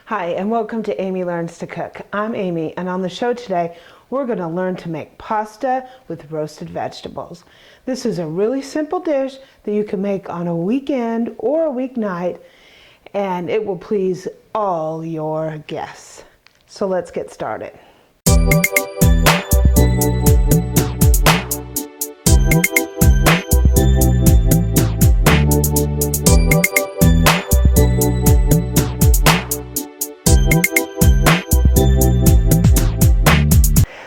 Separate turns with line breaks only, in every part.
Hi, and welcome to Amy Learns to Cook. I'm Amy, and on the show today, we're going to learn to make pasta with roasted vegetables. This is a really simple dish that you can make on a weekend or a weeknight, and it will please all your guests. So let's get started.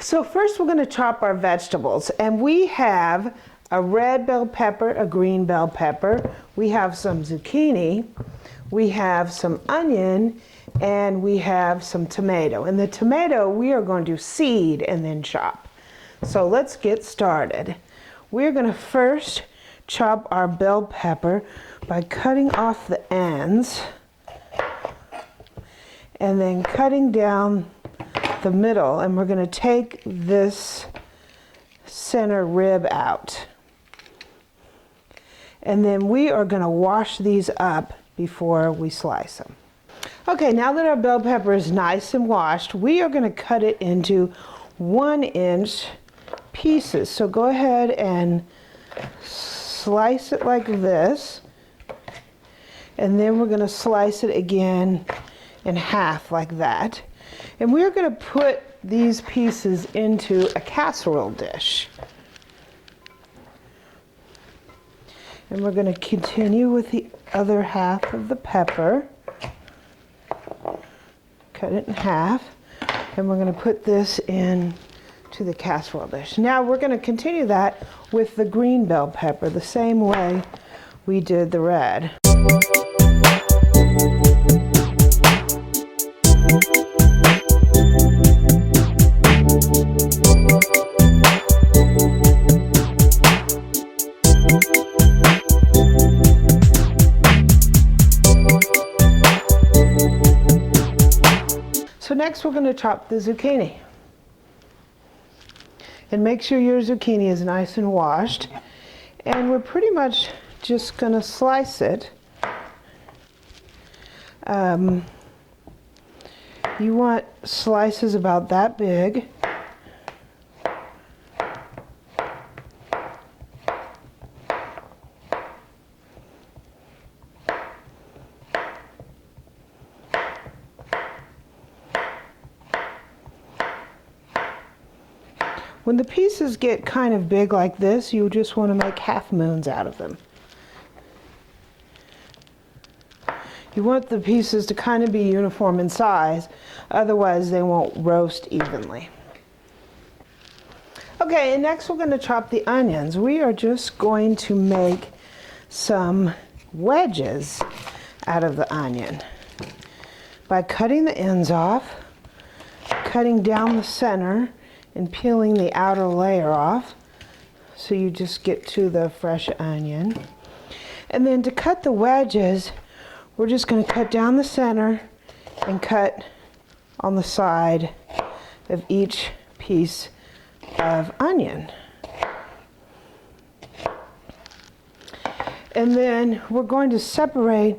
So first we're going to chop our vegetables, and we have a red bell pepper, a green bell pepper, we have some zucchini, we have some onion, and we have some tomato. And the tomato we are going to seed and then chop. So let's get started. We're going to first chop our bell pepper by cutting off the ends and then cutting down the middle, and we're going to take this center rib out. And then we are going to wash these up before we slice them. Okay, now that our bell pepper is nice and washed, we are going to cut it into 1-inch pieces. So go ahead and slice it like this, and then we're going to slice it again in half like that. And we're going to put these pieces into a casserole dish. And we're going to continue with the other half of the pepper. Cut it in half. And we're going to put this in to the casserole dish. Now we're going to continue that with the green bell pepper, the same way we did the red. So next we're going to chop the zucchini. And make sure your zucchini is nice and washed. And we're pretty much just going to slice it. You want slices about that big. When the pieces get kind of big like this, you just want to make half moons out of them. You want the pieces to kind of be uniform in size, otherwise they won't roast evenly. Okay, and next we're going to chop the onions. We are just going to make some wedges out of the onion by cutting the ends off, cutting down the center, and peeling the outer layer off so you just get to the fresh onion. And then to cut the wedges, we're just going to cut down the center and cut on the side of each piece of onion. And then we're going to separate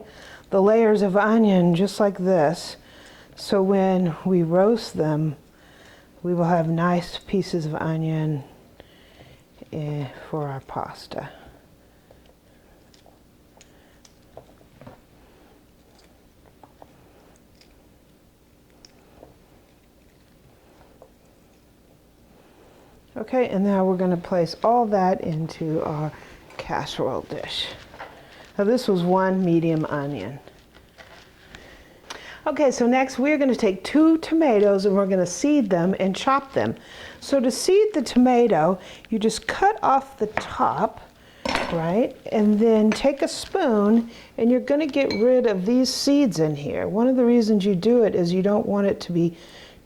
the layers of onion just like this, so when we roast them, we will have nice pieces of onion for our pasta. Okay, and now we're going to place all that into our casserole dish. Now this was 1 medium onion. Okay, so next we're going to take 2 tomatoes and we're going to seed them and chop them. So to seed the tomato, you just cut off the top, right? And then take a spoon and you're going to get rid of these seeds in here. One of the reasons you do it is you don't want it to be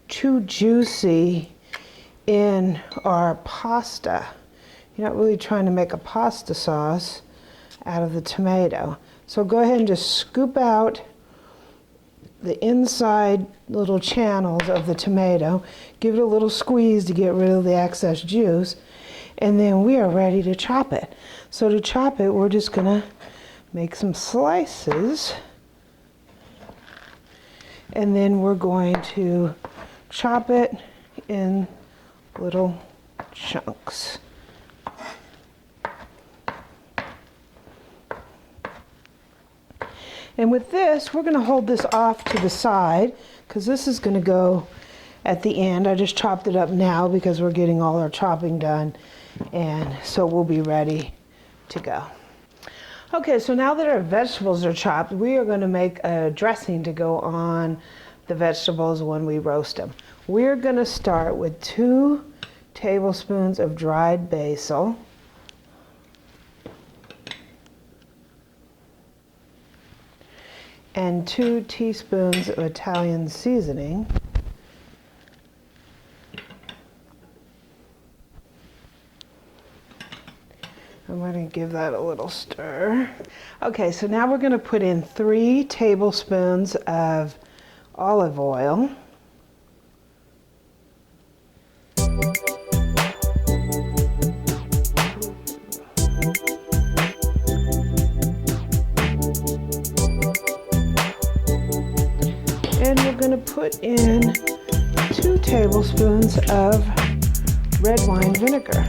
too juicy in our pasta. You're not really trying to make a pasta sauce out of the tomato. So go ahead and just scoop out the inside little channels of the tomato, give it a little squeeze to get rid of the excess juice, and then we are ready to chop it. So to chop it, we're just going to make some slices and then we're going to chop it in little chunks. And with this, we're going to hold this off to the side because this is going to go at the end. I just chopped it up now because we're getting all our chopping done, and so we'll be ready to go. Okay, so now that our vegetables are chopped, we are going to make a dressing to go on the vegetables when we roast them. We're going to start with 2 tablespoons of dried basil. And 2 teaspoons of Italian seasoning. I'm going to give that a little stir. Okay, so now we're going to put in 3 tablespoons of olive oil. And we're going to put in 2 tablespoons of red wine vinegar.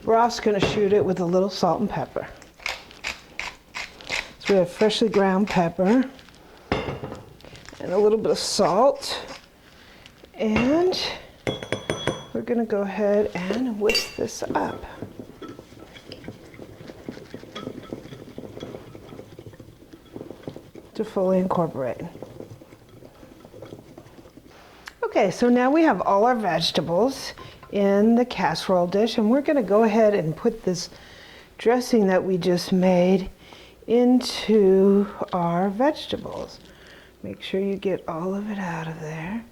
We're also going to shoot it with a little salt and pepper. So we have freshly ground pepper and a little bit of salt, and we're going to go ahead and whisk this up. To fully incorporate. Okay, so now we have all our vegetables in the casserole dish, and we're going to go ahead and put this dressing that we just made into our vegetables. Make sure you get all of it out of there.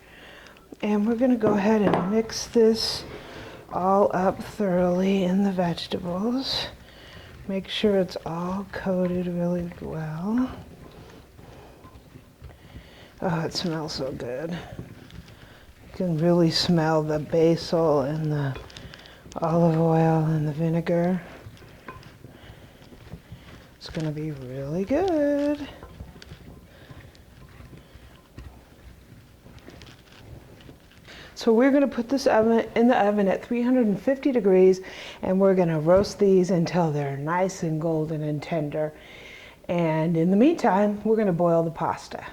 And we're going to go ahead and mix this all up thoroughly in the vegetables. Make sure it's all coated really well. Oh, it smells so good. You can really smell the basil and the olive oil and the vinegar. It's going to be really good. So we're going to put this in the oven at 350 degrees, and we're going to roast these until they're nice and golden and tender. And in the meantime, we're going to boil the pasta.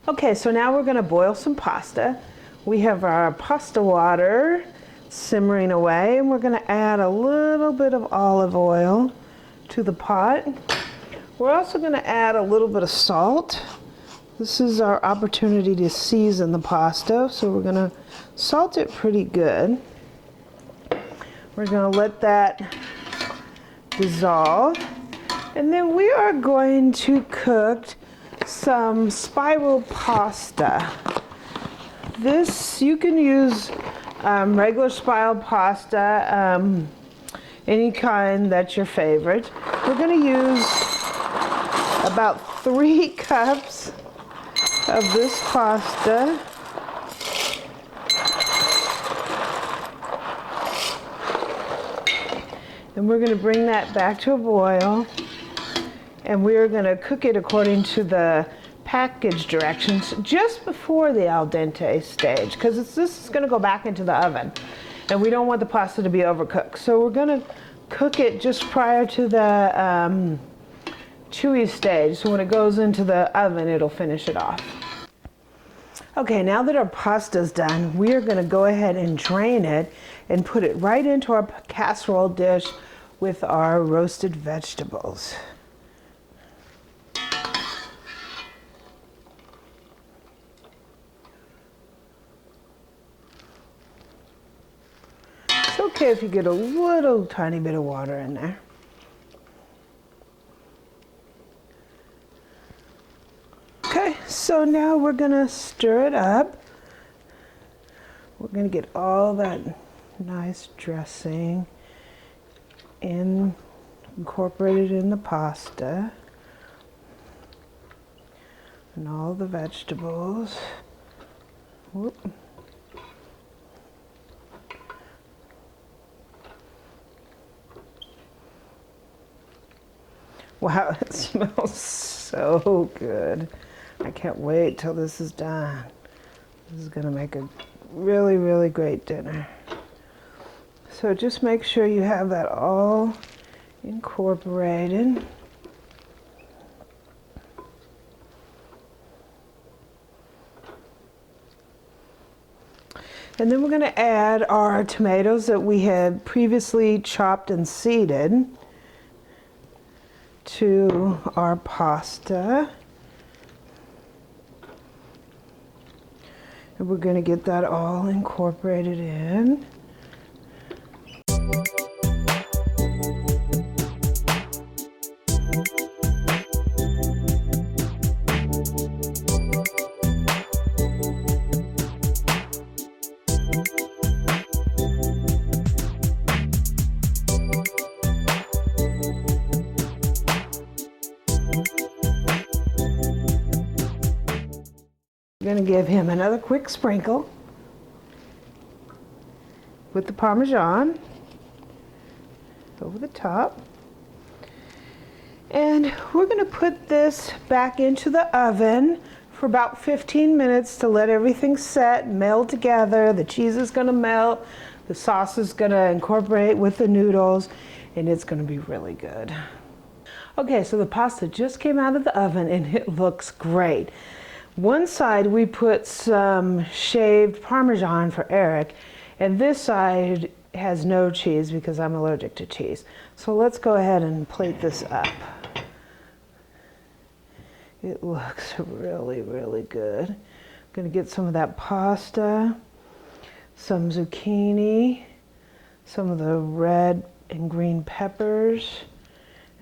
Okay, so now we're going to boil some pasta. We have our pasta water simmering away, and we're going to add a little bit of olive oil to the pot. We're also going to add a little bit of salt. This is our opportunity to season the pasta, so we're going to salt it pretty good. We're going to let that dissolve, and then we are going to cook some spiral pasta. This, you can use regular spiral pasta, any kind that's your favorite. We're going to use about 3 cups of this pasta. And we're going to bring that back to a boil, and we're going to cook it according to the package directions just before the al dente stage, because this is going to go back into the oven, and we don't want the pasta to be overcooked. So we're going to cook it just prior to the chewy stage, so when it goes into the oven, it'll finish it off. Okay, now that our pasta's done, we are going to go ahead and drain it and put it right into our casserole dish with our roasted vegetables. It's okay if you get a little tiny bit of water in there. Okay, so now we're going to stir it up. We're going to get all that nice dressing incorporated in the pasta. and all the vegetables. Whoop. Wow, it smells so good. I can't wait till this is done. This is gonna make a really, really great dinner. So just make sure you have that all incorporated. And then we're gonna add our tomatoes that we had previously chopped and seeded to our pasta. And we're going to get that all incorporated in. We're going to give him another quick sprinkle with the Parmesan over the top. And we're going to put this back into the oven for about 15 minutes to let everything set, meld together. The cheese is going to melt, the sauce is going to incorporate with the noodles, and it's going to be really good. Okay, so the pasta just came out of the oven and it looks great. One side we put some shaved Parmesan for Eric, and this side has no cheese because I'm allergic to cheese. So let's go ahead and plate this up. It looks really, really good. I'm gonna get some of that pasta, some zucchini, some of the red and green peppers,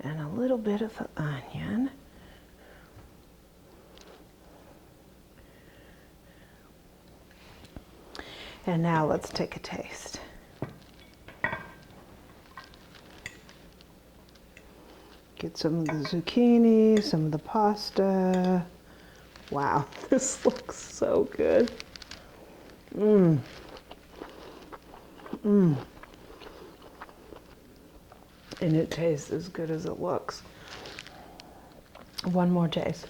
and a little bit of the onion. And now let's take a taste. Get some of the zucchini, some of the pasta. Wow, this looks so good. Mmm. Mmm. And it tastes as good as it looks. One more taste.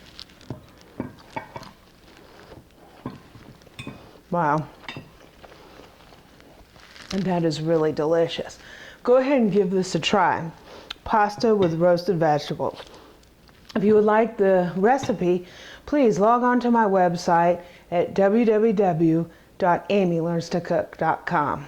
Wow. And that is really delicious. Go ahead and give this a try. Pasta with roasted vegetables. If you would like the recipe, please log on to my website at www.amylearnstocook.com.